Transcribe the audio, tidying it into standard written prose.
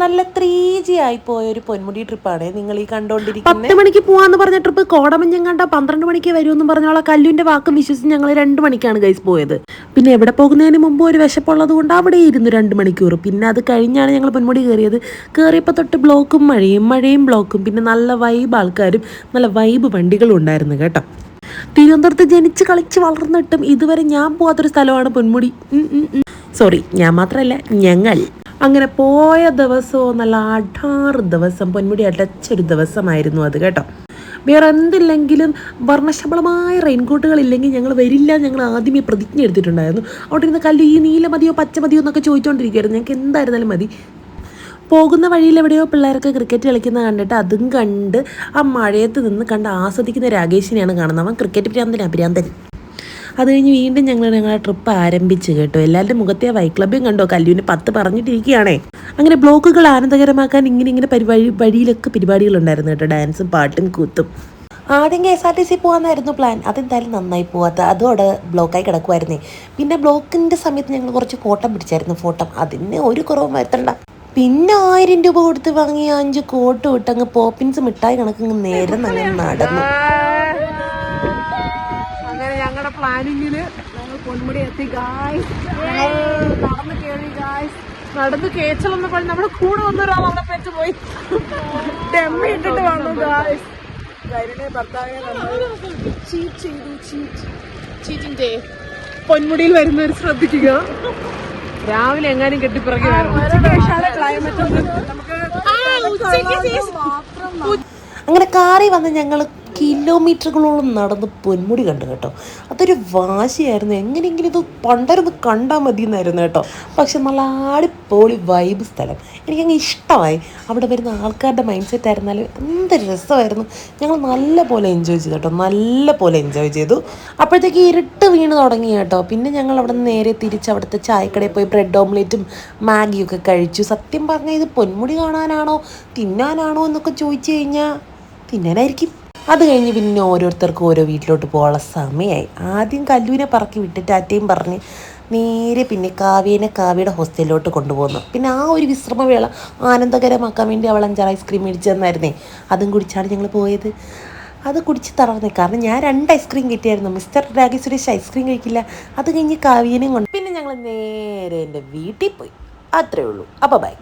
നല്ല 3G ആയി പോയ ഒരു പൊന്മുടി ട്രിപ്പാണ് നിങ്ങൾ ഈ കണ്ടോണ്ടിരിക്കുന്നത്. 10 മണിക്ക് പോവാന്ന് പറഞ്ഞ ട്രിപ്പ് കോടമഞ്ഞം കണ്ട 12 മണിക്ക് വരുമെന്ന് പറഞ്ഞോളാം കല്ലുവിന്റെ വാക്കും വിശ്വസിച്ച് ഞങ്ങൾ 2 മണിക്കാണ് ഗൈസ് പോയത്. പിന്നെ എവിടെ പോകുന്നതിന് മുമ്പ് ഒരു വിശപ്പുള്ളത് കൊണ്ട് അവിടെ ഇരുന്നു 2 മണിക്കൂർ. പിന്നെ അത് കഴിഞ്ഞാണ് ഞങ്ങൾ പൊന്മുടി കയറിയത്. കയറിയപ്പോൾ തൊട്ട് ബ്ലോക്കും മഴയും ബ്ലോക്കും, പിന്നെ നല്ല വൈബ് ആൾക്കാരും നല്ല വൈബ് വണ്ടികളും ഉണ്ടായിരുന്നു കേട്ടോ. തിരുവനന്തപുരത്ത് ജനിച്ച് കളിച്ച് വളർന്നിട്ടും ഇതുവരെ ഞാൻ പോകാത്തൊരു സ്ഥലമാണ് പൊന്മുടി. സോറി, ഞാൻ മാത്രമല്ല, ഞങ്ങൾ. അങ്ങനെ പോയ ദിവസവും നല്ല 6 ദിവസം പൊന്മുടി അടച്ചൊരു ദിവസമായിരുന്നു അത് കേട്ടോ. വേറെ എന്തില്ലെങ്കിലും വർണ്ണശബളമായ റെയിൻകോട്ടുകളില്ലെങ്കിൽ ഞങ്ങൾ വരില്ല. ഞങ്ങൾ ആദ്യമേ പ്രതിജ്ഞ എടുത്തിട്ടുണ്ടായിരുന്നു. അവിടെ ഇരുന്ന് കല്ല് ഈ നീല മതിയോ പച്ച മതിയോ എന്നൊക്കെ ചോദിച്ചുകൊണ്ടിരിക്കുകയായിരുന്നു. ഞങ്ങൾക്ക് എന്തായിരുന്നാലും മതി. പോകുന്ന വഴിയിൽ എവിടെയോ പിള്ളേർക്ക് ക്രിക്കറ്റ് കളിക്കുന്നത് കണ്ടിട്ട് അതും കണ്ട് ആ മഴയത്ത് നിന്ന് കണ്ട് ആസ്വദിക്കുന്ന രാകേഷിനെയാണ് കാണുന്നത്. അവൻ ക്രിക്കറ്റ് ഭ്രാന്തൻ. അത് കഴിഞ്ഞ് വീണ്ടും ഞങ്ങളുടെ ട്രിപ്പ് ആരംഭിച്ച് കേട്ടോ. എല്ലാവരുടെ മുഖത്തെ വൈക്ലബ്യം കണ്ടോ, കല്ലുവിന് 10 പറഞ്ഞിട്ടിരിക്കുകയാണേ. അങ്ങനെ ബ്ലോക്കുകൾ ആനന്ദകരമാക്കാൻ ഇങ്ങനെ വഴിയിലൊക്കെ പരിപാടികളുണ്ടായിരുന്നു കേട്ടോ. ഡാൻസും പാട്ടും കൂത്തും. ആദ്യം KSRTC പോകാമെന്നായിരുന്നു പ്ലാൻ. അതെന്തായാലും നന്നായി പോകാത്ത, അതോടെ ബ്ലോക്കായി കിടക്കുമായിരുന്നേ. പിന്നെ ബ്ലോക്കിൻ്റെ സമയത്ത് ഞങ്ങൾ കുറച്ച് ഫോട്ടോ പിടിച്ചായിരുന്നു. അതിന് ഒരു കുറവും വരുത്തണ്ട. പിന്നെ 1000 രൂപ കൊടുത്ത് വാങ്ങിയ 5 കോട്ട് വിട്ടങ്ങ് പോപ്പിൻസ് മിഠായി കണക്കങ്ങ് നേരെ നടന്നു. അങ്ങനെ ഞങ്ങളുടെ പ്ലാനിങ്ങില് ഞങ്ങൾ പൊന്മുടി എത്തി ഗായ്സ്. നടന്ന് കേച്ചലെന്ന് പറഞ്ഞ് നമ്മുടെ കൂടെ വന്നൊരാൾ അവിടെ പെറ്റ് പോയി ഡെമ്മി ഇട്ടിട്ട് വന്നു ഗായ്സ്. ചീറ്റിന്റെ പൊന്മുടിയിൽ വരുന്നവർ ശ്രദ്ധിക്കുക. രാവിലെ എങ്ങാനും കെട്ടിപ്പിറക്കി അങ്ങനെ കാറി വന്ന് ഞങ്ങൾ കിലോമീറ്ററുകളോളം നടന്ന് പൊന്മുടി കണ്ടു കേട്ടോ. അതൊരു വാശിയായിരുന്നു. എങ്ങനെയെങ്കിലും ഇത് പണ്ടൊന്ന് കണ്ടാൽ മതി എന്നായിരുന്നു കേട്ടോ. പക്ഷെ നല്ല ആടിപ്പൊളി വൈബ് സ്ഥലം. എനിക്കങ്ങ് ഇഷ്ടമായി. അവിടെ വരുന്ന ആൾക്കാരുടെ മൈൻഡ് സെറ്റ് ആയിരുന്നാലും എന്ത് രസമായിരുന്നു. ഞങ്ങൾ നല്ല പോലെ എൻജോയ് ചെയ്തു കേട്ടോ. നല്ല പോലെ എൻജോയ് ചെയ്തു. അപ്പോഴത്തേക്ക് ഇരുട്ട് വീണ് തുടങ്ങി കേട്ടോ. പിന്നെ ഞങ്ങൾ അവിടെ നിന്ന് നേരെ തിരിച്ച് അവിടുത്തെ ചായക്കടയിൽ പോയി ബ്രെഡ് ഓംലെറ്റും മാഗിയൊക്കെ കഴിച്ചു. സത്യം പറഞ്ഞാൽ ഇത് പൊന്മുടി കാണാനാണോ തിന്നാനാണോ എന്നൊക്കെ ചോദിച്ചു കഴിഞ്ഞാൽ തിന്നാനായിരിക്കും. അത് കഴിഞ്ഞ് പിന്നെ ഓരോരുത്തർക്കും ഓരോ വീട്ടിലോട്ട് പോകാനുള്ള സമയമായി. ആദ്യം കല്ലുവിനെ പറക്കി വിട്ട് ടാറ്റയും പറഞ്ഞ് നേരെ പിന്നെ കാവ്യയുടെ ഹോസ്റ്റലിലോട്ട് കൊണ്ടുപോകുന്നു. പിന്നെ ആ ഒരു വിശ്രമവേള ആനന്ദകരമാക്കാൻ വേണ്ടി അവൾ 5 ഐസ്ക്രീം മേടിച്ചു തന്നായിരുന്നേ. അതും കുടിച്ചാണ് ഞങ്ങൾ പോയത്. അത് കുടിച്ച് തളർന്നേ. കാരണം ഞാൻ 2 ഐസ്ക്രീം കിട്ടിയായിരുന്നു. മിസ്റ്റർ രാഗി സുരേഷ് ഐസ്ക്രീം കഴിക്കില്ല. അത് കഴിഞ്ഞ് കാവ്യനെയും കൊണ്ട് പിന്നെ ഞങ്ങൾ നേരെ എൻ്റെ വീട്ടിൽ പോയി. അത്രേ ഉള്ളൂ. അപ്പോൾ ബൈ.